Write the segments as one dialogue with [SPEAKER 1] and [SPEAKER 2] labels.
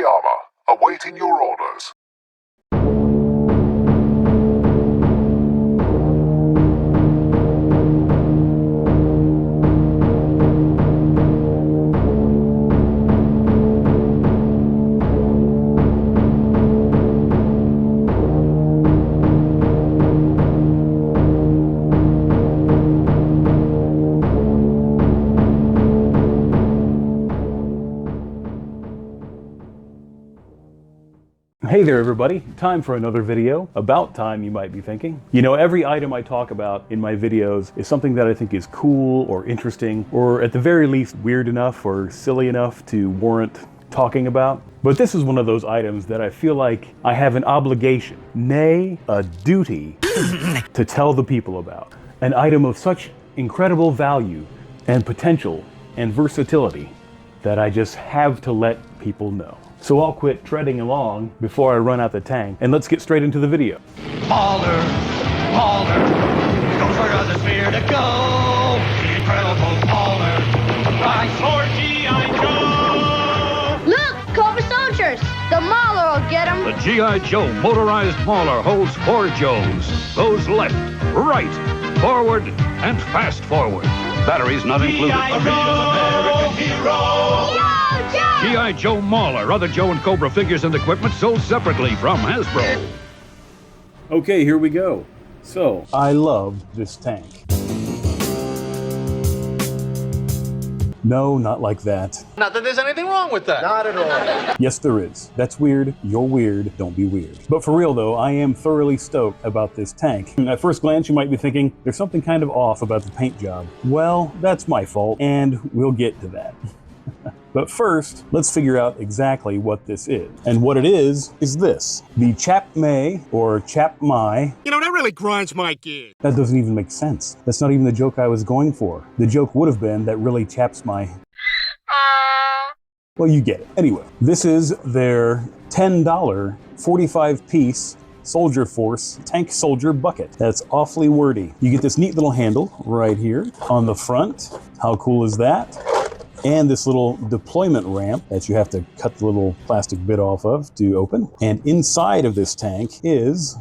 [SPEAKER 1] armor, awaiting your orders.
[SPEAKER 2] Hey there everybody, time for another video. About time, you might be thinking. You know, every item I talk about in my videos is something that I think is cool or interesting, or at the very least weird enough or silly enough to warrant talking about. But this is one of those items that I feel like I have an obligation, nay, a duty, to tell the people about. An item of such incredible value and potential and versatility that I just have to let people know. So I'll quit treading along before I run out the tank, and let's get straight into the video.
[SPEAKER 3] Mauler, Mauler, goes where the spear to go. The incredible Mauler, rise for G.I. Joe.
[SPEAKER 4] Look, Cobra soldiers, the Mauler will get them.
[SPEAKER 5] The G.I. Joe motorized mauler holds 4 Joes. Goes left, right, forward, and fast forward. Batteries not included.
[SPEAKER 3] G.I. Joe, hero.
[SPEAKER 5] G.I. Joe Mauler, other Joe and Cobra figures and equipment sold separately from Hasbro.
[SPEAKER 2] Okay, here we go. So, I love this tank. No, not like that.
[SPEAKER 6] Not that there's anything wrong with that.
[SPEAKER 7] Not at all.
[SPEAKER 2] Yes, there is. That's weird. You're weird. Don't be weird. But for real though, I am thoroughly stoked about this tank. And at first glance, you might be thinking, there's something kind of off about the paint job. Well, that's my fault, and we'll get to that. But first, let's figure out exactly what this is. And what it is this. The Chap May, or Chap My.
[SPEAKER 7] You know, that really grinds my gears.
[SPEAKER 2] That doesn't even make sense. That's not even the joke I was going for. The joke would have been that really chaps my... Well, you get it. Anyway, this is their $10 45-piece Soldier Force Tank Soldier Bucket. That's awfully wordy. You get this neat little handle right here on the front. How cool is that? And this little deployment ramp that you have to cut the little plastic bit off of to open. And inside of this tank is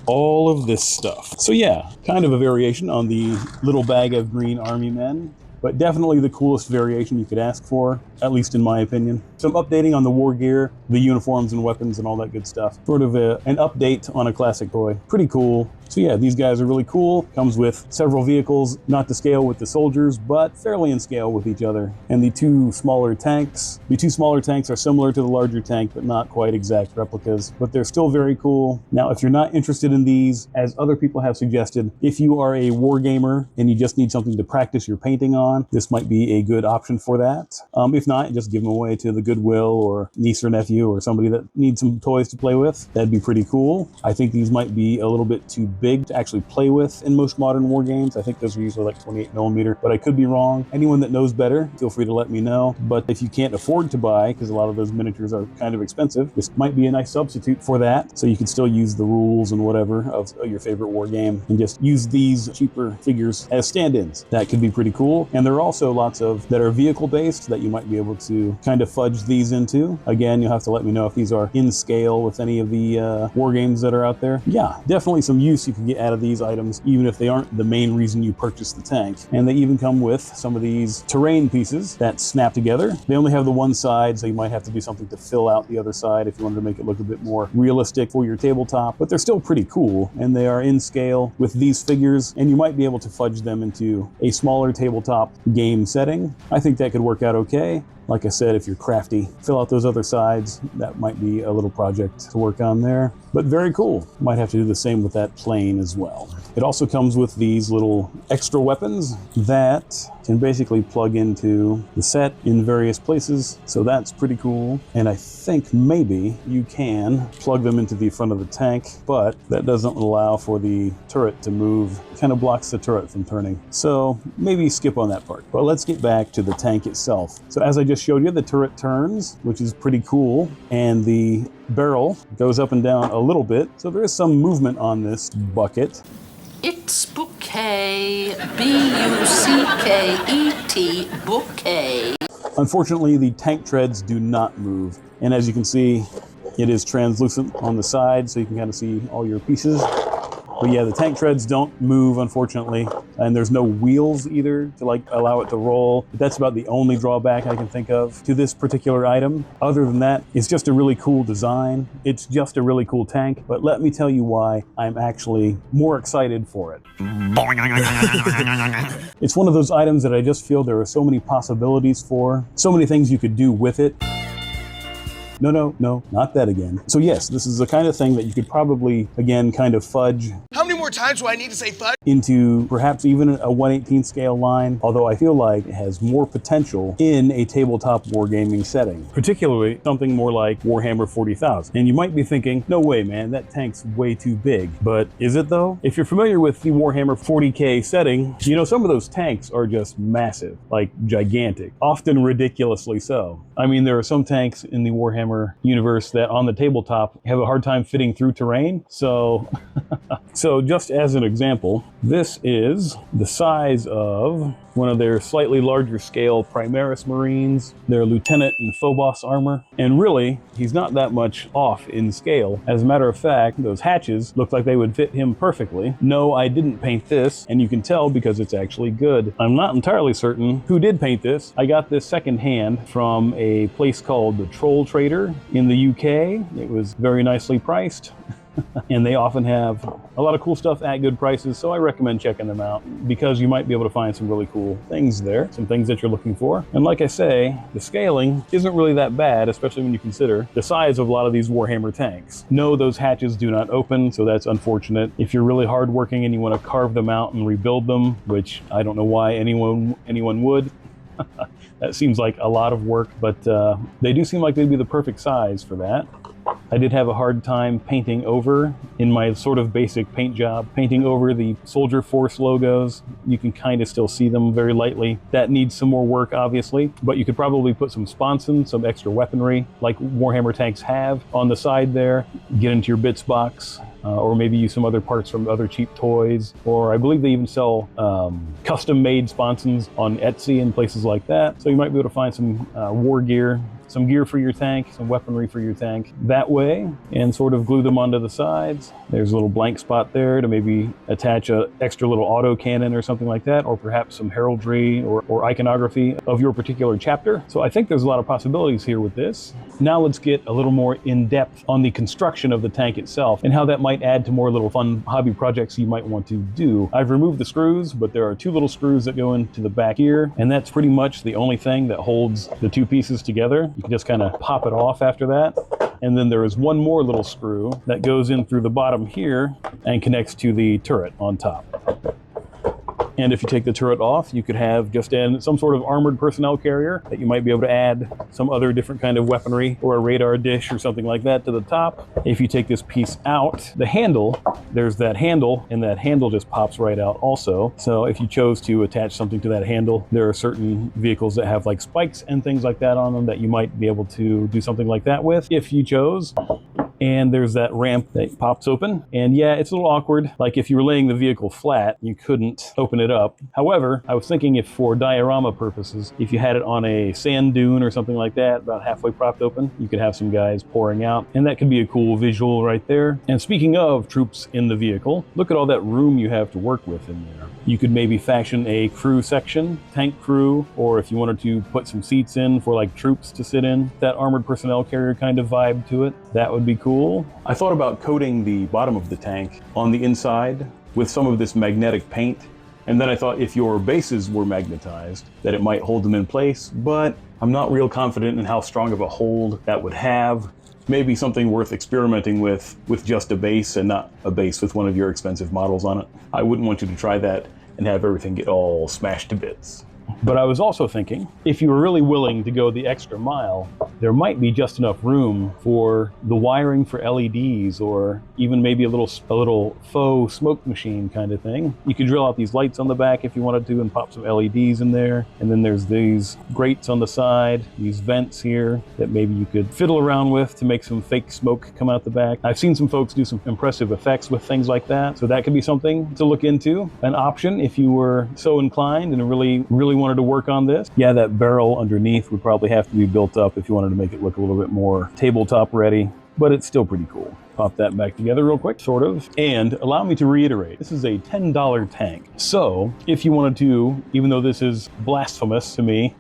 [SPEAKER 2] all of this stuff. So yeah, kind of a variation on the little bag of green army men, but definitely the coolest variation you could ask for, at least in my opinion. Some updating on the war gear, the uniforms and weapons and all that good stuff. Sort of an update on a classic toy. Pretty cool. So yeah, these guys are really cool. Comes with several vehicles, not to scale with the soldiers, but fairly in scale with each other. And the two smaller tanks are similar to the larger tank, but not quite exact replicas, but they're still very cool. Now, if you're not interested in these, as other people have suggested, if you are a war gamer and you just need something to practice your painting on, this might be a good option for that. If not, just give them away to the Goodwill or niece or nephew or somebody that needs some toys to play with. That'd be pretty cool. I think these might be a little bit too big to actually play with in most modern war games. I think those are usually like 28mm, but I could be wrong. Anyone that knows better, feel free to let me know. But if you can't afford to buy, because a lot of those miniatures are kind of expensive, this might be a nice substitute for that. So you can still use the rules and whatever of your favorite war game and just use these cheaper figures as stand-ins. That could be pretty cool. And there are also lots of that are vehicle based that you might be able to kind of fudge these into. Again, you'll have to let me know if these are in scale with any of the war games that are out there. Yeah, definitely some use you can get out of these items, even if they aren't the main reason you purchased the tank. And they even come with some of these terrain pieces that snap together. They only have the one side, so you might have to do something to fill out the other side if you wanted to make it look a bit more realistic for your tabletop. But they're still pretty cool, and they are in scale with these figures, and you might be able to fudge them into a smaller tabletop game setting. I think that could work out okay. Like I said, if you're crafty, fill out those other sides. That might be a little project to work on there. But very cool. Might have to do the same with that plane as well. It also comes with these little extra weapons that can basically plug into the set in various places. So that's pretty cool. And I think maybe you can plug them into the front of the tank, but that doesn't allow for the turret to move. It kind of blocks the turret from turning. So maybe skip on that part. But let's get back to the tank itself. So as I just showed you, the turret turns, which is pretty cool. And the barrel goes up and down a little bit. So there is some movement on this bucket.
[SPEAKER 8] It's bouquet, B-U-C-K-E-T, bouquet.
[SPEAKER 2] Unfortunately, the tank treads do not move. And as you can see, it is translucent on the side, so you can kind of see all your pieces. But yeah, the tank treads don't move, unfortunately, and there's no wheels either to like allow it to roll. But that's about the only drawback I can think of to this particular item. Other than that, it's just a really cool design. It's just a really cool tank, but let me tell you why I'm actually more excited for it. It's one of those items that I just feel there are so many possibilities for, so many things you could do with it. No, not that again. So yes, this is the kind of thing that you could probably, again, kind of fudge.
[SPEAKER 7] How many more times do I need to say fudge?
[SPEAKER 2] Into perhaps even a 1/18 scale line, although I feel like it has more potential in a tabletop wargaming setting, particularly something more like Warhammer 40,000. And you might be thinking, no way, man, that tank's way too big. But is it though? If you're familiar with the Warhammer 40K setting, you know some of those tanks are just massive, like gigantic, often ridiculously so. I mean, there are some tanks in the Warhammer universe that on the tabletop have a hard time fitting through terrain. So just as an example, this is the size of one of their slightly larger scale Primaris Marines, their Lieutenant and Phobos armor. And really, he's not that much off in scale. As a matter of fact, those hatches look like they would fit him perfectly. No, I didn't paint this, and you can tell because it's actually good. I'm not entirely certain who did paint this. I got this secondhand from a place called the Troll Trader in the UK. It was very nicely priced. And they often have a lot of cool stuff at good prices, so I recommend checking them out because you might be able to find some really cool things there, some things that you're looking for. And like I say, the scaling isn't really that bad, especially when you consider the size of a lot of these Warhammer tanks. No, those hatches do not open, so that's unfortunate. If you're really hardworking and you want to carve them out and rebuild them, which I don't know why anyone would, that seems like a lot of work, but they do seem like they'd be the perfect size for that. I did have a hard time painting over, in my sort of basic paint job, painting over the Soldier Force logos. You can kind of still see them very lightly. That needs some more work, obviously, but you could probably put some sponsons, some extra weaponry, like Warhammer tanks have, on the side there, get into your bits box, or maybe use some other parts from other cheap toys, or I believe they even sell custom-made sponsons on Etsy and places like that. So you might be able to find some war gear, some gear for your tank, some weaponry for your tank that way, and sort of glue them onto the sides. There's a little blank spot there to maybe attach an extra little auto cannon or something like that, or perhaps some heraldry or iconography of your particular chapter. So I think there's a lot of possibilities here with this. Now let's get a little more in-depth on the construction of the tank itself and how that might add to more little fun hobby projects you might want to do. I've removed the screws, but there are two little screws that go into the back here, and that's pretty much the only thing that holds the two pieces together. You can just kind of pop it off after that. And then there is one more little screw that goes in through the bottom here and connects to the turret on top. And if you take the turret off, you could have just some sort of armored personnel carrier that you might be able to add some other different kind of weaponry or a radar dish or something like that to the top. If you take this piece out, the handle, there's that handle, and that handle just pops right out also. So if you chose to attach something to that handle, there are certain vehicles that have like spikes and things like that on them that you might be able to do something like that with if you chose. And there's that ramp that pops open. And yeah, it's a little awkward. Like if you were laying the vehicle flat, you couldn't open it up. However, I was thinking if for diorama purposes, if you had it on a sand dune or something like that, about halfway propped open, you could have some guys pouring out. And that could be a cool visual right there. And speaking of troops in the vehicle, look at all that room you have to work with in there. You could maybe fashion a crew section, tank crew, or if you wanted to put some seats in for like troops to sit in, that armored personnel carrier kind of vibe to it, that would be cool. I thought about coating the bottom of the tank on the inside with some of this magnetic paint, and then I thought if your bases were magnetized, that it might hold them in place, but I'm not real confident in how strong of a hold that would have. Maybe something worth experimenting with just a base and not a base with one of your expensive models on it. I wouldn't want you to try that and have everything get all smashed to bits. But I was also thinking, if you were really willing to go the extra mile, there might be just enough room for the wiring for LEDs, or even maybe a little faux smoke machine kind of thing. You could drill out these lights on the back if you wanted to and pop some LEDs in there. And then there's these grates on the side, these vents here that maybe you could fiddle around with to make some fake smoke come out the back. I've seen some folks do some impressive effects with things like that. So that could be something to look into, an option if you were so inclined and really wanted to work on this, yeah, that barrel underneath would probably have to be built up if you wanted to make it look a little bit more tabletop ready, but it's still pretty cool. Pop that back together real quick, sort of. And allow me to reiterate, this is a $10 tank. So if you wanted to, even though this is blasphemous to me,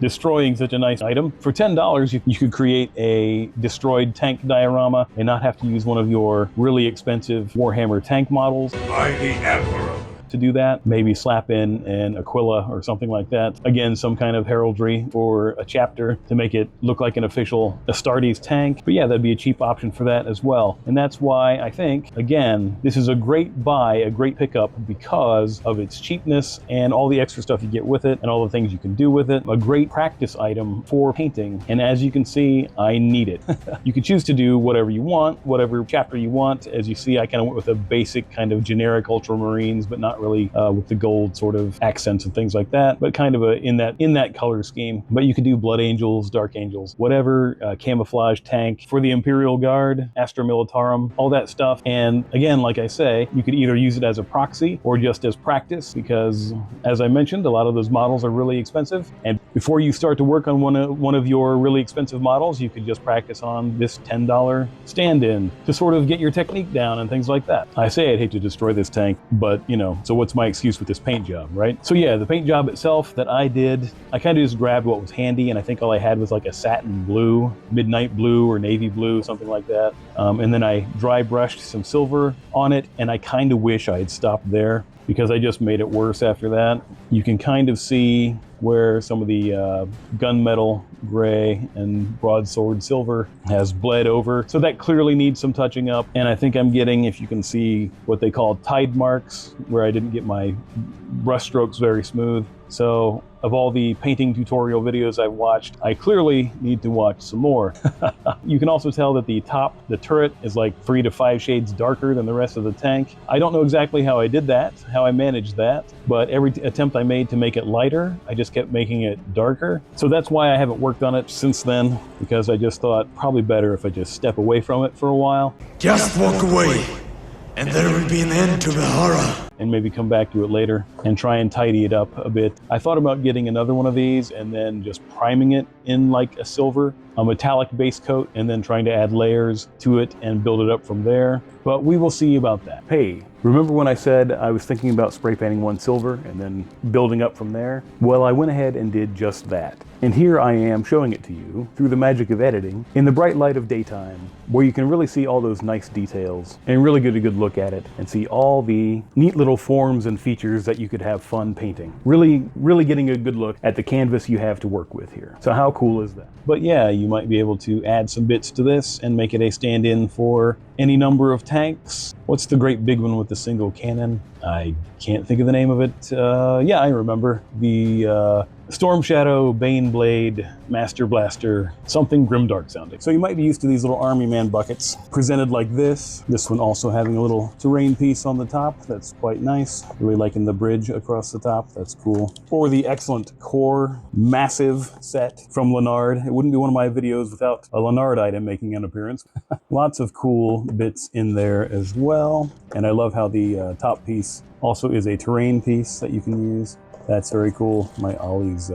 [SPEAKER 2] destroying such a nice item, for $10 you could create a destroyed tank diorama and not have to use one of your really expensive Warhammer tank models.
[SPEAKER 1] By the Emperor.
[SPEAKER 2] To do that, maybe slap in an Aquila or something like that. Again, some kind of heraldry or a chapter to make it look like an official Astartes tank. But yeah, that'd be a cheap option for that as well. And that's why I think, again, this is a great buy, a great pickup because of its cheapness and all the extra stuff you get with it and all the things you can do with it. A great practice item for painting. And as you can see, I need it. You can choose to do whatever you want, whatever chapter you want. As you see, I kind of went with a basic kind of generic Ultramarines, but not really with the gold sort of accents and things like that, but kind of in that color scheme. But you could do Blood Angels, Dark Angels, whatever, camouflage tank for the Imperial Guard, Astra Militarum, all that stuff. And again, like I say, you could either use it as a proxy or just as practice because, as I mentioned, a lot of those models are really expensive. And before you start to work on one of your really expensive models, you could just practice on this $10 stand-in to sort of get your technique down and things like that. I say I'd hate to destroy this tank, but you know, so what's my excuse with this paint job, right? So yeah, the paint job itself that I did, I kind of just grabbed what was handy, and I think all I had was like a satin blue, midnight blue or navy blue, something like that. And then I dry brushed some silver on it, and I kind of wish I had stopped there because I just made it worse after that. You can kind of see where some of the gunmetal gray and broadsword silver has bled over. So that clearly needs some touching up. And I think I'm getting, if you can see, what they call tide marks, where I didn't get my brush strokes very smooth. So of all the painting tutorial videos I've watched, I clearly need to watch some more. You can also tell that the turret is like 3 to 5 shades darker than the rest of the tank. I don't know exactly how I did that, how I managed that, but every attempt I made to make it lighter, I just kept making it darker. So that's why I haven't worked on it since then, because I just thought probably better if I just step away from it for a while.
[SPEAKER 8] Just walk away, and there will be an end to the horror.
[SPEAKER 2] And maybe come back to it later and try and tidy it up a bit. I thought about getting another one of these and then just priming it in like a silver, a metallic base coat, and then trying to add layers to it and build it up from there. But we will see about that. Hey, remember when I said I was thinking about spray painting one silver and then building up from there? Well, I went ahead and did just that. And here I am showing it to you through the magic of editing in the bright light of daytime, where you can really see all those nice details and really get a good look at it and see all the neat little forms and features that you could have fun painting. Really getting a good look at the canvas you have to work with here. So how cool is that? But yeah, you might be able to add some bits to this and make it a stand-in for any number of tanks. What's the great big one with the single cannon? I can't think of the name of it. Yeah, I remember. The Storm Shadow, Bane Blade, Master Blaster, something grimdark sounding. So you might be used to these little Army Man buckets presented like this. This one also having a little terrain piece on the top. That's quite nice. Really liking the bridge across the top. That's cool. Or the excellent core massive set from Leonard. It wouldn't be one of my videos without a Leonard item making an appearance. Lots of cool bits in there as well. And I love how the top piece also is a terrain piece that you can use. That's very cool. My Ollie's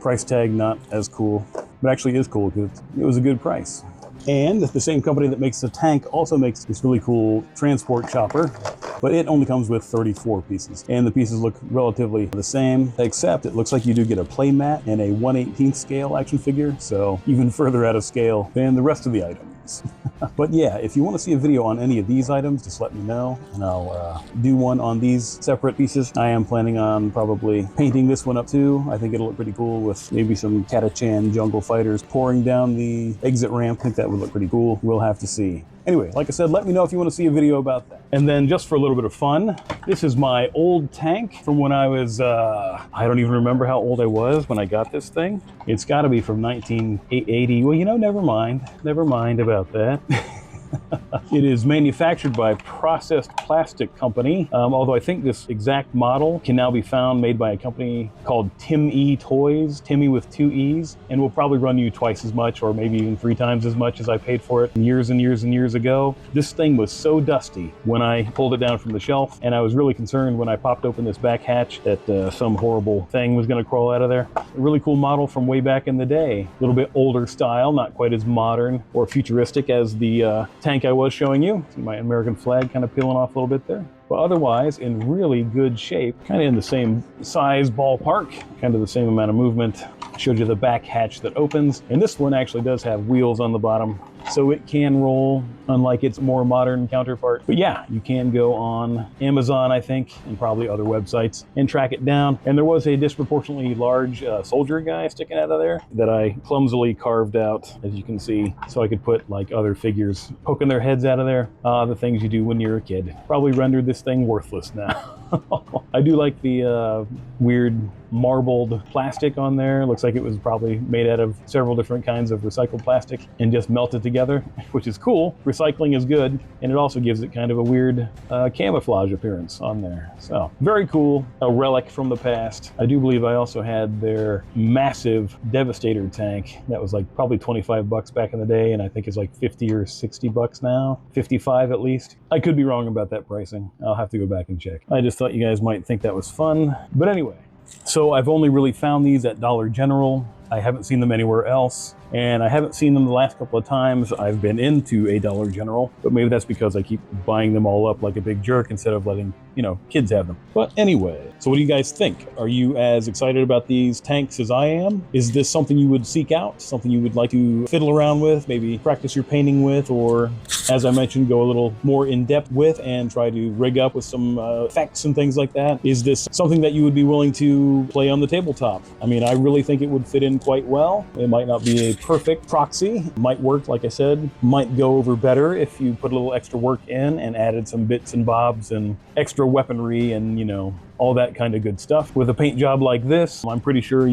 [SPEAKER 2] price tag not as cool, but actually is cool because it was a good price. And the same company that makes the tank also makes this really cool transport chopper, but it only comes with 34 pieces. And the pieces look relatively the same, except it looks like you do get a play mat and a 1/18 scale action figure, so even further out of scale than the rest of the items. But yeah, if you want to see a video on any of these items, just let me know, and I'll do one on these separate pieces. I am planning on probably painting this one up too. I think it'll look pretty cool with maybe some Catachan jungle fighters pouring down the exit ramp. I think that would look pretty cool. We'll have to see. Anyway, like I said, let me know if you want to see a video about that. And then just for a little bit of fun, this is my old tank from when I was, I don't even remember how old I was when I got this thing. It's got to be from 1980. Well, you know, never mind about that. It is manufactured by Processed Plastic Company, although I think this exact model can now be found made by a company called Tim-E Toys, Timmy with 2 E's, and will probably run you twice as much or maybe even 3 times as much as I paid for it years and years and years ago. This thing was so dusty when I pulled it down from the shelf, and I was really concerned when I popped open this back hatch that some horrible thing was going to crawl out of there. A really cool model from way back in the day. A little bit older style, not quite as modern or futuristic as the tank I was showing you. See my American flag kind of peeling off a little bit there. But otherwise, in really good shape, kind of in the same size ballpark, kind of the same amount of movement. Showed you the back hatch that opens, and this one actually does have wheels on the bottom, so it can roll, unlike its more modern counterpart. But yeah, you can go on Amazon, I think, and probably other websites, and track it down. And there was a disproportionately large soldier guy sticking out of there that I clumsily carved out, as you can see, so I could put like other figures poking their heads out of there. The things you do when you're a kid. Probably rendered this thing worthless now. I do like the weird marbled plastic on there. Looks like it was probably made out of several different kinds of recycled plastic and just melted together, which is cool. Recycling is good, and it also gives it kind of a weird camouflage appearance on there. So very cool, a relic from the past. I do believe I also had their massive Devastator tank that was like probably 25 bucks back in the day, and I think it's like 50 or 60 bucks now, 55 at least. I could be wrong about that pricing. I'll have to go back and check. I just thought you guys might think that was fun. But anyway, so I've only really found these at Dollar General. I haven't seen them anywhere else, and I haven't seen them the last couple of times I've been into a Dollar General, but maybe that's because I keep buying them all up like a big jerk instead of letting, kids have them. But anyway, so what do you guys think? Are you as excited about these tanks as I am? Is this something you would seek out? Something you would like to fiddle around with, maybe practice your painting with, or as I mentioned, go a little more in depth with and try to rig up with some effects and things like that? Is this something that you would be willing to play on the tabletop? I mean, I really think it would fit in quite well. It might not be a perfect proxy. It might work, like I said, might go over better if you put a little extra work in and added some bits and bobs and extra weaponry and, all that kind of good stuff. With a paint job like this, I'm pretty sure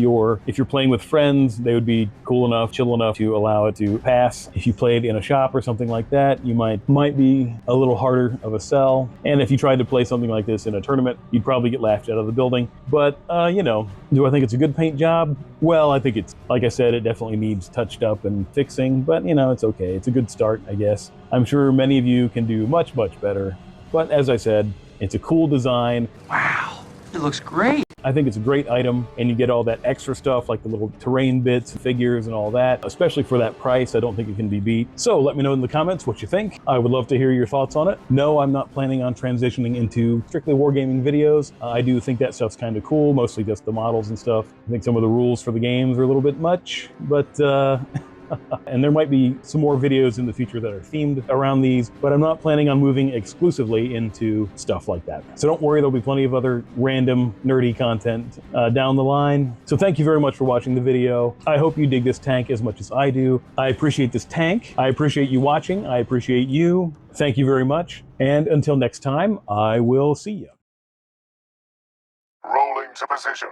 [SPEAKER 2] if you're playing with friends, they would be cool enough, chill enough to allow it to pass. If you played in a shop or something like that, you might be a little harder of a sell. And if you tried to play something like this in a tournament, you'd probably get laughed out of the building. But, do I think it's a good paint job? Well, I think it's, like I said, it definitely needs touched up and fixing, but it's okay. It's a good start, I guess. I'm sure many of you can do much, much better. But as I said, it's a cool design.
[SPEAKER 8] Wow, it looks great.
[SPEAKER 2] I think it's a great item, and you get all that extra stuff like the little terrain bits, figures, and all that. Especially for that price, I don't think it can be beat. So let me know in the comments what you think. I would love to hear your thoughts on it. No, I'm not planning on transitioning into strictly wargaming videos. I do think that stuff's kind of cool, mostly just the models and stuff. I think some of the rules for the games are a little bit much, but and there might be some more videos in the future that are themed around these, but I'm not planning on moving exclusively into stuff like that. So don't worry, there'll be plenty of other random nerdy content down the line. So thank you very much for watching the video. I hope you dig this tank as much as I do. I appreciate this tank. I appreciate you watching. I appreciate you. Thank you very much. And until next time, I will see you.
[SPEAKER 1] Rolling to position.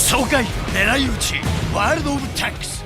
[SPEAKER 8] 爽快狙い撃ちワールド・オブ・タンクス